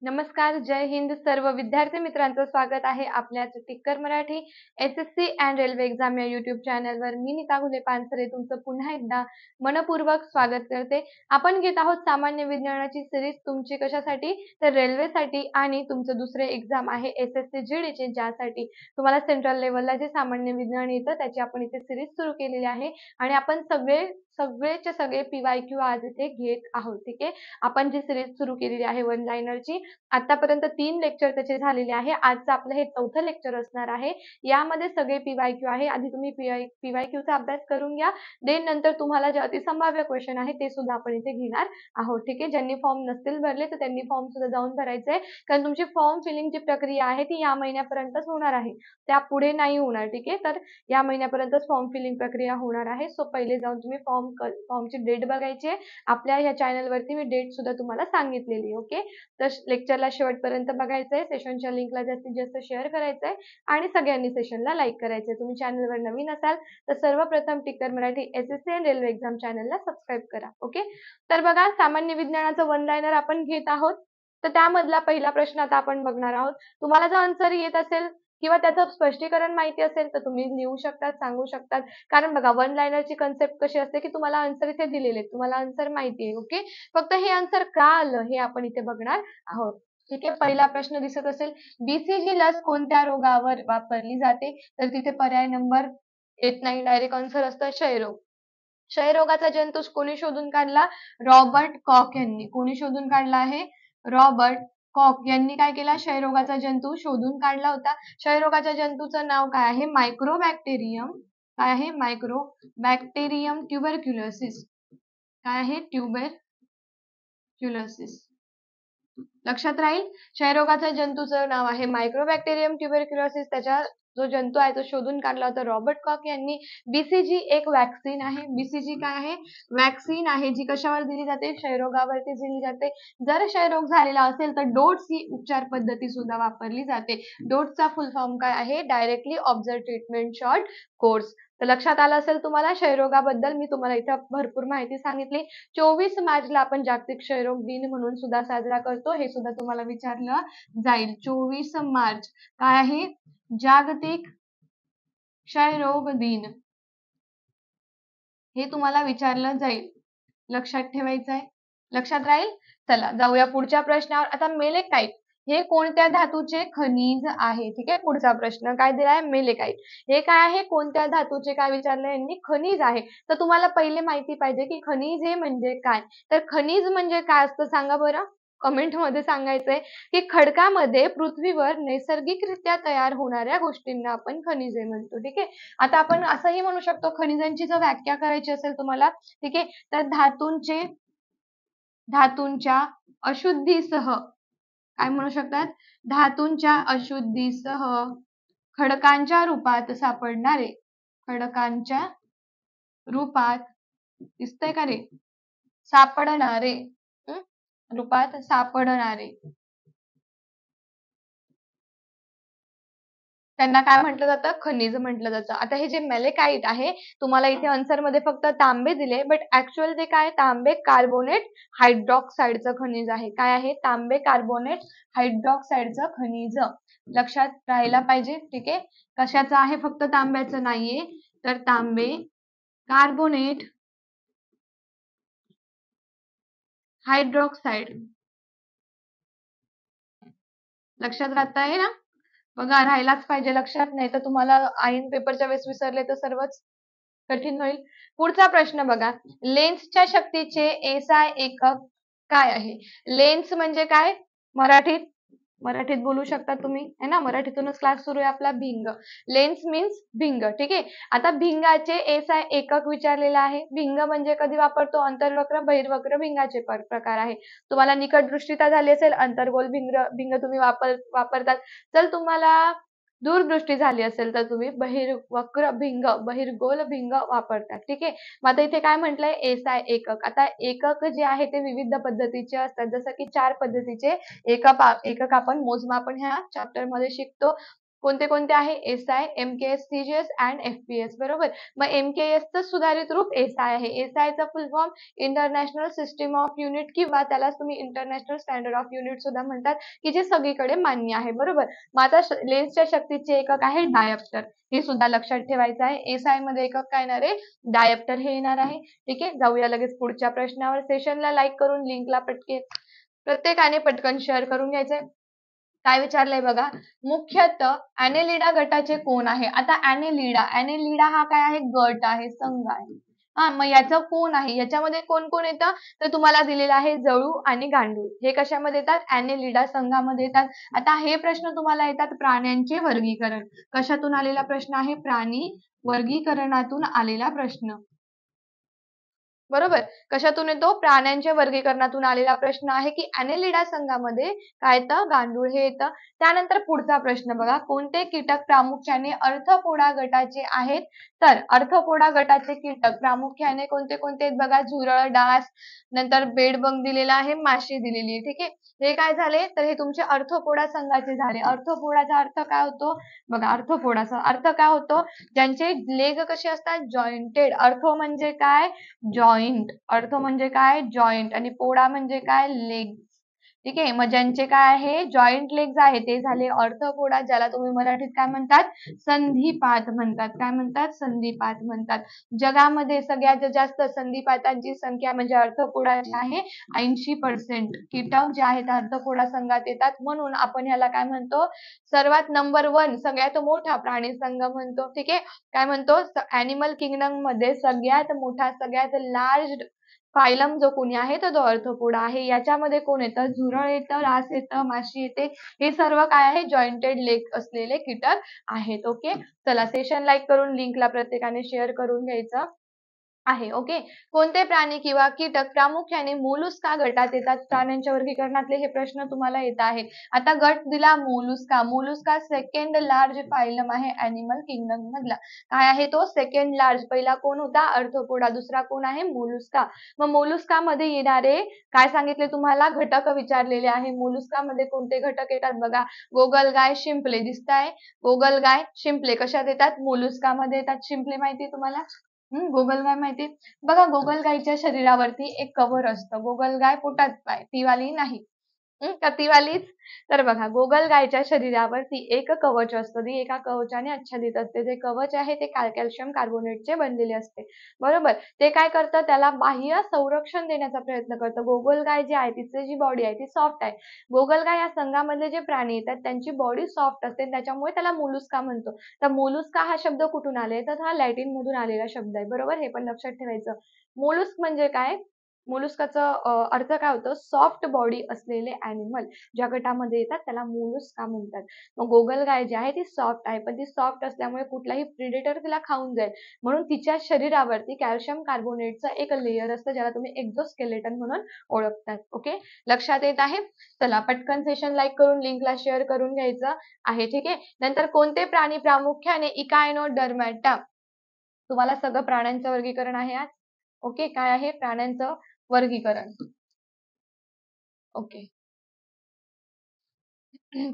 नमस्कार, जय हिंद. सर्व विद्यार्थी मित्रांचं स्वागत आहे आपल्याच टिक्कर Marathi SSC and railway exam या युट्यूब चॅनलवर. मी नीता घुले पानसरे तुमचं पुन्हा एकदा मनपूर्वक स्वागत करते. आपण घेत आहोत सामान्य विज्ञानाची सिरीज. तुमची कशासाठी? तर रेल्वेसाठी आणि तुमचं दुसरे एक्झाम आहे एसएससी जीडीचे, ज्यासाठी तुम्हाला सेंट्रल लेवलला जे सामान्य विज्ञान येतं त्याची आपण इथे सिरीज सुरू केलेली आहे आणि आपण सगळेचे सगळे PYQ आज इथे घेत आहोत. ठीक आहे, आपण जी सिरीज सुरू केलेली आहे वन लाइनरची, आतापर्यंत 3 लेक्चर त्याचे झालेले आहे. आजचं आपलं हे 4थं लेक्चर असणार आहे. यामध्ये सगळे PYQ आहे. आधी तुम्ही PYQ चा अभ्यास करून घ्या. देन नंतर तुम्हाला जे अतिसंभाव्य क्वेश्चन आहे ते सुद्धा आपण इथे घेणार आहोत. ठीक आहे, ज्यांनी फॉर्म नसतील भरले तर त्यांनी फॉर्म सुद्धा जाऊन भरायचे आहे, कारण तुमची फॉर्म फिलिंगची प्रक्रिया आहे ती या महिन्यापर्यंतच होणार आहे, त्यापुढे नाही होणार. ठीक आहे, तर या महिन्यापर्यंतच फॉर्म फिलिंग प्रक्रिया होणार आहे. सो पहिले जाऊन तुम्ही फॉर्मची डेट बघायची आहे. आपल्या या चॅनलवरती मी डेट सुद्धा तुम्हाला सांगितलेली आहे. ओके, तर लेक्चरला शेवटपर्यंत बघायचंय, सेशनच्या लिंकला जास्तीत जास्त शेअर करायचंय आणि सगळ्यांनी सेशनला लाईक करायचंय. तुम्ही चॅनलवर नवीन असाल तर सर्वप्रथम टिक्कर मराठी एसएससी आणि रेल्वे एक्झाम चॅनलला सबस्क्राईब करा. ओके, तर बघा, सामान्य विज्ञानाचं वन लाइनर आपण घेत आहोत. तर त्यामधला पहिला प्रश्न आता आपण बघणार आहोत. तुम्हाला जर आन्सर येत असेल किंवा त्याचं स्पष्टीकरण माहिती असेल तर तुम्ही लिहू शकतात, सांगू शकतात. कारण बघा, वन लाइनरची कन्सेप्ट कशी असते की तुम्हाला आन्सर इथे दिलेले आहेत, तुम्हाला आन्सर माहिती आहे. ओके, फक्त हे आन्सर का आलं हे आपण इथे बघणार आहोत. ठीक आहे, पहिला प्रश्न दिसत असेल, BCG लस कोणत्या रोगावर वापरली जाते? तर तिथे पर्याय नंबर येत नाही, डायरेक्ट आन्सर असतं क्षयरोग. क्षयरोगाचा जंतू कोणी शोधून काढला? रॉबर्ट कॉक यांनी. कोणी शोधून काढला आहे? रॉबर्ट कॉक यांनी काय केला? क्षयरोगाचा जंतू शोधून काढला होता. क्षयरोगाच्या जंतूचं नाव काय आहे? मायक्रोबॅक्टेरियम. काय आहे? मायक्रोबॅक्टेरियम ट्युबरक्युलोसिस. काय आहे? ट्युबरक्युलोसिस. लक्षात राहील, क्षयरोगाच्या जंतूचं नाव आहे मायक्रोबॅक्टेरियम ट्युबरक्युलोसिस. त्याच्या जो जंतू आहे तो शोधून काढला होता रॉबर्ट कॉक यांनी. BCG एक वॅक्सिन आहे. BCG काय आहे? वॅक्सिन आहे, जी कशावर दिली जाते? क्षयरोगावरती दिली जाते. जर क्षयरोग झालेला असेल तर डोट्स ही उपचार पद्धती सुद्धा वापरली जाते. डोट्सचा फुल फॉर्म काय आहे? Directly observe treatment short course. तर लक्षात आलं असेल तुम्हाला क्षयरोगाबद्दल. मी तुम्हाला इथं भरपूर माहिती सांगितली. 24 मार्चला आपण जागतिक क्षयरोग दिन म्हणून सुद्धा साजरा करतो, हे सुद्धा तुम्हाला विचारलं जाईल. 24 मार्च काय आहे? जागतिक क्षयरोग दिन, हे तुम्हाला विचारलं जाईल. लक्षात ठेवायचं आहे, लक्षात राहील. चला जाऊया पुढच्या प्रश्नावर. आता मेलेकाइट हे कोणत्या धातूचे खनिज आहे? ठीक आहे, पुढचा प्रश्न काय दिलाय? मेलेकाइट हे काय आहे? कोणत्या धातूचे काय विचारलं यांनी? खनिज आहे. तर तुम्हाला पहिले माहिती पाहिजे की खनिज हे म्हणजे काय. तर खनिज म्हणजे काय असतं सांगा बरं, कमेंट मध्ये सांगायचंय. की खडकामध्ये पृथ्वीवर नैसर्गिकरित्या तयार होणाऱ्या गोष्टींना आपण खनिजे म्हणतो. ठीक आहे, आता आपण असंही म्हणू शकतो, खनिजांची जर व्याख्या करायची असेल तुम्हाला, ठीक आहे, तर धातूंच्या अशुद्धीसह काय म्हणू शकतात? धातूंच्या अशुद्धीसह खडकांच्या रूपात सापडणारे, खडकांच्या रूपात दिसतंय का रे? सापडणारे, रूपात सापडणारे, त्यांना काय म्हटलं जातं? खनिज म्हटलं जातं. आता हे जे मेलेकाइट आहे, तुम्हाला इथे आन्सर मध्ये फक्त तांबे दिले, बट ऍक्च्युअल ते काय? तांबे कार्बोनेट हायड्रॉक्साईडचं खनिज आहे. काय आहे? तांबे कार्बोनेट हायड्रॉक्साईडचं खनिज. लक्षात राहायला पाहिजे. ठीक आहे, कशाचं आहे? फक्त तांब्याचं नाहीये, तर तांबे कार्बोनेट हायड्रॉक्साईड. लक्षात राहत आहे ना? बघा, राहायलाच पाहिजे लक्षात, नाही तर तुम्हाला आयन पेपरच्या वेळेस विसरले तर सर्वच कठीण होईल. पुढचा प्रश्न बघा, लेन्सच्या शक्तीचे SI एकक काय आहे? लेन्स म्हणजे काय? मराठीत बोलू शकता तुम्ही, है ना, मराठीतूनच क्लास सुरू आहे आपला. भिंग. लेन्स मीन्स भिंग. ठीक आहे, आता भिंगाचे SI एकक विचारलेला आहे. भिंग म्हणजे कधी वापरतो? अंतर्वक्र बहिर्वक्र भिंगाचे प्रकार आहे. तुम्हाला निकट दृष्टिता झाली असेल, अंतर्गोल भिंग तुम्ही वापरतात. जर तुम्हाला दूरदृष्टी झाली असेल तर तुम्ही बहिर्वक्र भिंग, बहिर्गोल भिंग वापरतात. ठीक आहे, मग आता इथे काय म्हटलंय? SI एकक. आता एकक जे आहे ते विविध पद्धतीचे असतात, जसं की 4 पद्धतीचे एकक आपण मोजमाप ह्या चॅप्टर मध्ये शिकतो. कोणते कोणते आहे? SI, MKS, CGS and FPS. बरोबर. मग MKS चं सुधारित रूप SI आहे. SI चा फुल form international system of unit किंवा त्यालाच तुम्ही इंटरनॅशनल स्टँडर्ड ऑफ युनिट सुद्धा म्हणतात, की जे सगळीकडे मान्य आहे. बरोबर. मग आता लेन्सच्या शक्तीचे एकक आहे डायप्टर. हे सुद्धा लक्षात ठेवायचं आहे. SI मध्ये एकक काय येणार आहे? डायप्टर हे येणार आहे. ठीक आहे. जाऊया लगेच पुढच्या प्रश्नावर. सेशनला लाईक करून लिंकला प्रत्येकाने पटकन शेअर करून घ्यायचंय. काय विचारलंय बघा, मुख्यतः ॲनेलिडा गटाचे कोण आहे? आता ॲनेलिडा हा काय आहे? गट आहे, संघ आहे. हा, मग याचं कोण आहे? याच्यामध्ये कोण कोण येतं? तर तुम्हाला दिलेलं आहे जळू आणि गांडूळ. हे कशामध्ये येतात? ॲनेलिडा संघामध्ये येतात. आता हे प्रश्न तुम्हाला येतात प्राण्यांचे वर्गीकरण. कशातून आलेला प्रश्न आहे? प्राणी वर्गीकरणातून आलेला प्रश्न. बरोबर. कशातून येतो? प्राण्यांच्या वर्गीकरणातून आलेला प्रश्न आहे की ॲनेलिडा संघामध्ये काय येतं? गांडूळ हे येतं. त्यानंतर पुढचा प्रश्न बघा, कोणते कीटक प्रामुख्याने अर्थपोडा गटाचे आहेत? तर अर्थपोडा गटाचे कीटक प्रामुख्याने कोणते कोणते आहेत बघा, झुरळ, डास, नंतर बेडबग दिलेला आहे, माशी दिलेली आहे. ठीक आहे. हे काय झाले? तर हे तुमचे अर्थपोडा संघाचे झाले. अर्थपोडाचा अर्थ काय होतो? बघा, अर्थपोडाचा अर्थ काय होतो? ज्यांचे लेग कसे असतात? जॉइंटेड. अर्थ म्हणजे काय? जॉइंट. अर्थ म्हणजे काय? जॉइंट. आणि पोडा म्हणजे काय? लेग. ठीक आहे. मग ज्यांचे काय आहे? जॉइंट लेग्स आहे ते झाले अर्थपोडा, ज्याला तुम्ही मराठीत काय म्हणतात? संधिपात म्हणतात. काय म्हणतात? संधिपात म्हणतात. जगामध्ये सगळ्यात जास्त संधिपातांची संख्या म्हणजे अर्थपोडाची आहे 80%. कीटक जे आहेत अर्थपोडा संघात येतात, म्हणून आपण ह्याला काय म्हणतो? सर्वात नंबर 1 सगळ्यात मोठा प्राणी संघ म्हणतो. ठीक आहे. काय म्हणतो? ॲनिमल किंगडम मध्ये सगळ्यात मोठा, सगळ्यात लार्ज फायलम जो कोणी आहे तो अर्थपोडा आहे. याच्यामध्ये कोण येतं? झुरळ येतं, डास येतं, माशी येते. हे सर्व काय आहे? जॉइंटेड लेग असलेले कीटक आहेत. ओके. चला, सेशन लाईक करून लिंकला प्रत्येकाने शेअर करून घ्यायचं आहे. ओके. कोणते प्राणी किंवा कीटक प्रामुख्याने मोलुस्का गटात येतात? प्राण्यांच्या वर्गीकरणातले हे प्रश्न तुम्हाला येत आहे. आता गट दिला Mollusca. Mollusca second large phylum आहे ॲनिमल किंगडम मधला. काय आहे तो? Second large. पहिला कोण होता? अर्थपोडा. दुसरा कोण आहे? मोलुस्का. मग मोलुस्का मध्ये येणारे काय सांगितले तुम्हाला? घटक विचारलेले आहे. मोलुस्का मध्ये कोणते घटक येतात बघा, गोगलगाय, शिंपले. दिसताय? गोगलगाय, शिंपले कशात येतात? मोलुस्का मध्ये येतात. शिंपले माहिती तुम्हाला? गोगलगाय माहिती? बघा, गोगलगायीच्या शरीरावरती एक कव्हर असतं. गोगलगाय पोटात पाय, ती वाली नाही. का ती वालीच? तर बघा, गोगलगायीच्या शरीरावरती एक कवच असतं. ती एका कवचाने आच्छादित असते. जे कवच आहे ते कॅल्शियम कार्बोनेटचे बनलेले असते. बरोबर. ते काय करतं? त्याला बाह्य संरक्षण देण्याचा प्रयत्न करतं. गोगलगाय जी आहे, तिची जी बॉडी आहे ती सॉफ्ट आहे. गोगलगाय या संघामधले जे प्राणी येतात त्यांची बॉडी सॉफ्ट असते, त्याच्यामुळे त्याला मोलुस्का म्हणतो. तर मोलुस्का हा शब्द कुठून आले? तर हा लॅटिन मधून आलेला शब्द आहे. बरोबर. हे पण लक्षात ठेवायचं. मोलुस्क म्हणजे काय? मोलुस्काचा अर्थ काय होतो? सॉफ्ट बॉडी असलेले ॲनिमल ज्या गटामध्ये येतात त्याला मोलुस्का म्हणतात. मग गोगलगाय जी आहे ती सॉफ्ट आहे, पण ती सॉफ्ट असल्यामुळे कुठलाही प्रिडेटर तिला खाऊन जाईल, म्हणून तिच्या शरीरावरती कॅल्शियम कार्बोनेटचं एक लेयर असतं, ज्याला तुम्ही एक्झोस्केलेटन म्हणून ओळखतात. ओके. लक्षात येत आहे? चला, पटकन सेशन लाईक करून लिंकला शेअर करून घ्यायचं आहे. ठीक आहे. नंतर कोणते प्राणी प्रामुख्याने इकायनोडर्मॅटा? तुम्हाला सगळं प्राण्यांचं वर्गीकरण आहे आज. ओके. काय आहे? प्राण्यांचं वर्गीकरण. ओके.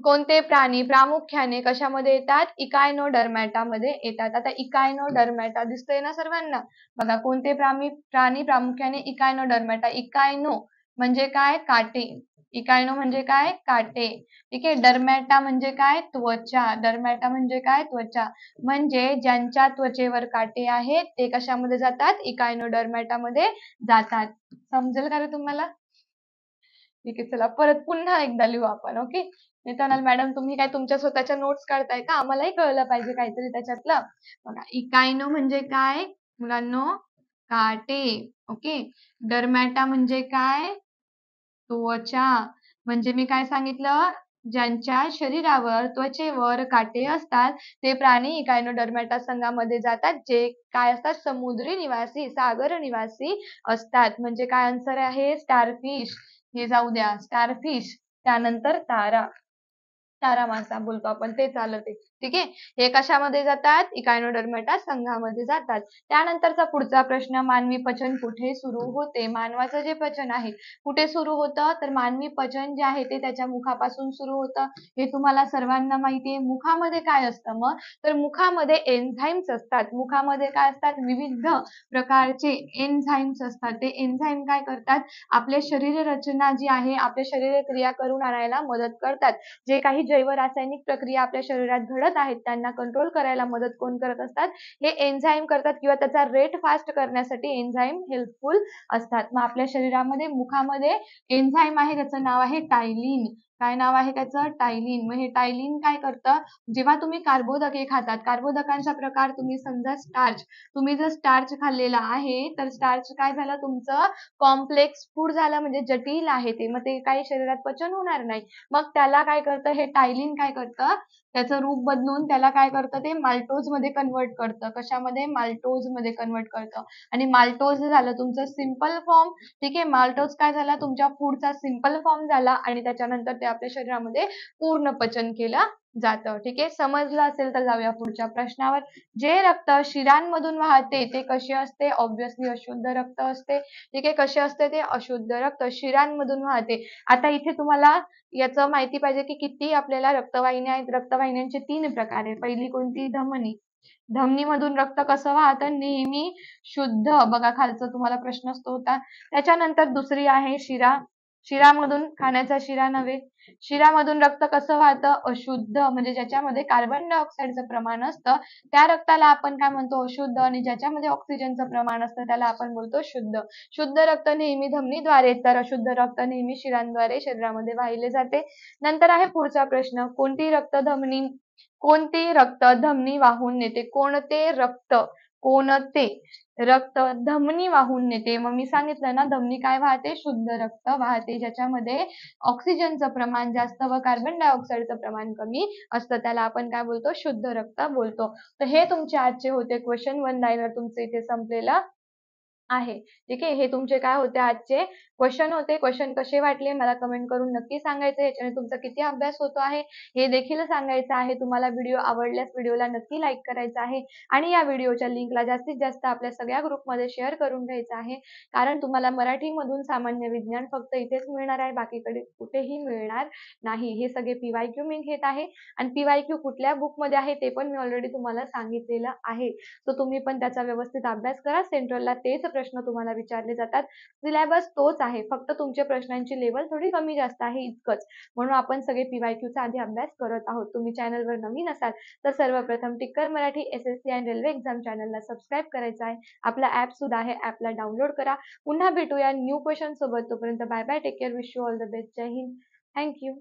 कोणते प्राणी प्रामुख्याने कशामध्ये येतात? इकायनोडर्मॅटामध्ये येतात. आता इकायनोडर्मॅटा दिसतोय ना सर्वांना? बघा, कोणते प्राणी प्रामुख्याने इकायनोडर्मॅटा? इकायनो म्हणजे काय? काटे. इकायनो म्हणजे काय? काटे. ठीक आहे. डर्मॅटा म्हणजे काय? त्वचा. डर्मॅटा म्हणजे काय? त्वचा. म्हणजे ज्यांच्या त्वचेवर काटे आहेत ते कशामध्ये जातात? इकायनोडर्मॅटामध्ये जातात. समजेल का रे तुम्हाला? ठीक आहे. चला, परत पुन्हा एकदा लिहू आपण. ओके. नेतानाल मॅडम, तुम्ही काय तुमच्या स्वतःच्या नोट्स काढताय का? आम्हालाही कळलं पाहिजे काहीतरी त्याच्यातलं. बघा, इकायनो म्हणजे काय मुलांनो? काटे. ओके. डर्मॅटा म्हणजे काय? त्वचा. म्हणजे मी काय सांगितलं? ज्यांच्या शरीरावर, त्वचेवर काटे असतात ते प्राणी इकायनोडर्मॅटा संघामध्ये जातात, जे काय असतात? समुद्री निवासी, सागर निवासी असतात. म्हणजे काय आन्सर आहे? स्टारफिश. हे जाऊ द्या. स्टारफिश, त्यानंतर तारा. तारामासा बोलतो आपण ते चालते. ठीक आहे. हे कशामध्ये जातात? इकायनोडर्मेटा संघामध्ये जातात. त्यानंतरचा पुढचा प्रश्न, मानवी पचन कुठे सुरू होते? मानवाचं जे पचन आहे कुठे सुरू होतं? तर मानवी पचन जे आहे ते त्याच्या मुखापासून सुरू होतं. हे तुम्हाला सर्वांना माहिती आहे. मुखामध्ये काय असतं मग? तर मुखामध्ये एन्झाईम्स असतात. मुखामध्ये काय असतात? विविध प्रकारचे एन्झाईम्स असतात. ते एन्झाईम काय करतात? आपल्या शरीर रचना जी आहे, आपल्या शरीर क्रिया करून आणायला मदत करतात. जे काही जैव रासायनिक प्रक्रिया आपल्या शरीरात घडत आहेत त्यांना कंट्रोल करायला मदत कोण करत असतात? हे एन्झाईम करतात किंवा त्याचा रेट फास्ट करण्यासाठी एन्झाईम हेल्पफुल असतात. मग आपल्या शरीरामध्ये मुखामध्ये एन्झाईम आहे, त्याचं नाव आहे टायलिन. काय नाव आहे त्याचं? टायलिन. मग हे टायलिन काय करतं? जेव्हा तुम्ही कार्बोदके खातात, कार्बोदकांचा प्रकार तुम्ही समजा स्टार्च, तुम्ही जर स्टार्च खाल्लेला आहे तर स्टार्च काय झालं तुमचं? कॉम्प्लेक्स फूड झालं, म्हणजे जटिल आहे ते, मग ते काही शरीरात पचन होणार नाही. मग त्याला काय करतं? हे टायलिन काय करतं? त्याचं रूप बदलून त्याला काय करतं? ते माल्टोज मध्ये कन्वर्ट करतं. कशामध्ये? माल्टोज मध्ये कन्वर्ट करतं. आणि माल्टोज झालं तुमचं सिंपल फॉर्म. ठीक आहे. माल्टोज काय झाला? तुमच्या फूडचा सिंपल फॉर्म झाला आणि त्याच्यानंतर ते आपल्या शरीरामध्ये पूर्ण पचन केलं जातं. ठीक आहे. समजलं असेल तर जाऊया पुढच्या प्रश्नावर. जे रक्त शिरांमधून वाहते ते कसे असते? ऑब्व्हियसली अशुद्ध रक्त असते. ठीक आहे. कसे असते ते? अशुद्ध रक्त शिरांमधून वाहते. आता इथे तुम्हाला याचं माहिती पाहिजे की किती आपल्याला रक्तवाहिन्या आहेत. रक्तवाहिन्यांचे 3 प्रकार आहेत. पहिली कोणती? धमनी. धमनीमधून रक्त कसं वाहतं? नेहमी शुद्ध. बघा खालचा तुम्हाला प्रश्नच तो होता. त्याच्यानंतर दुसरी आहे शिरा. शिरामधून, खाण्याचा शिरा नव्हे. शिरामधून रक्त कसं वाहतं? अशुद्ध, म्हणजे ज्याच्यामध्ये कार्बन डायऑक्साईडचं प्रमाण असतं त्या रक्ताला आपण काय म्हणतो? अशुद्ध. आणि ज्याच्यामध्ये ऑक्सिजनचं प्रमाण असतं त्याला आपण बोलतो शुद्ध. शुद्ध रक्त नेहमी धमनीद्वारे, तर अशुद्ध रक्त नेहमी शिरांद्वारे शरीरामध्ये वाहिले जाते. नंतर आहे पुढचा प्रश्न, कोणती रक्त धमनी वाहून नेते? कोणते रक्त धमनी वाहून नेते? मग मी सांगितलं ना, धमनी काय वाहते? शुद्ध रक्त वाहते, ज्याच्यामध्ये ऑक्सिजनचं प्रमाण जास्त व कार्बन डायऑक्साईडचं प्रमाण कमी असतं, त्याला आपण काय बोलतो? शुद्ध रक्त बोलतो. तर हे तुमचे आजचे होते क्वेश्चन. 1 लाईनर तुमचं इथे संपलेलं आहे. ठीक आहे. हे तुमचे काय होते? आजचे क्वेश्चन होते. क्वेश्चन कसे वाटले मला कमेंट करून नक्की सांगायचं. याच्याने तुमचा किती अभ्यास होतो आहे हे देखील सांगायचं आहे. तुम्हाला व्हिडिओ आवडल्यास व्हिडिओला नक्की लाईक करायचं आहे आणि या व्हिडिओच्या लिंकला जास्तीत जास्त आपल्या सगळ्या ग्रुपमध्ये शेअर करून घ्यायचं आहे. कारण तुम्हाला मराठीमधून सामान्य विज्ञान फक्त इथेच मिळणार आहे, बाकीकडे कुठेही मिळणार नाही. हे सगळे PYQ मी घेत आहे आणि PYQ कुठल्या बुकमध्ये आहे ते पण मी ऑलरेडी तुम्हाला सांगितलेलं आहे. तर तुम्ही पण त्याचा व्यवस्थित अभ्यास करा. सेंट्रलला तेच प्रश्न तुम्हाला विचारले जातात. सिलेबस तोच आहे, फक्त तुमच्या प्रश्नांची लेवल थोडी कमी जास्त आहे इतकंच. म्हणून आपण सगळे PYQचा आधी अभ्यास करत आहोत. तुम्ही चॅनलवर नवीन असाल तर सर्वप्रथम टिक्कर मराठी SSC आणि रेल्वे एक्झाम चॅनलला सबस्क्राईब करायचं आहे. आपला ॲप सुद्धा आहे, ॲपला डाउनलोड करा. पुन्हा भेटूया न्यू क्वेश्चन सोबत. तोपर्यंत bye bye, take care, wish you all the best. जय हिंद. Thank you.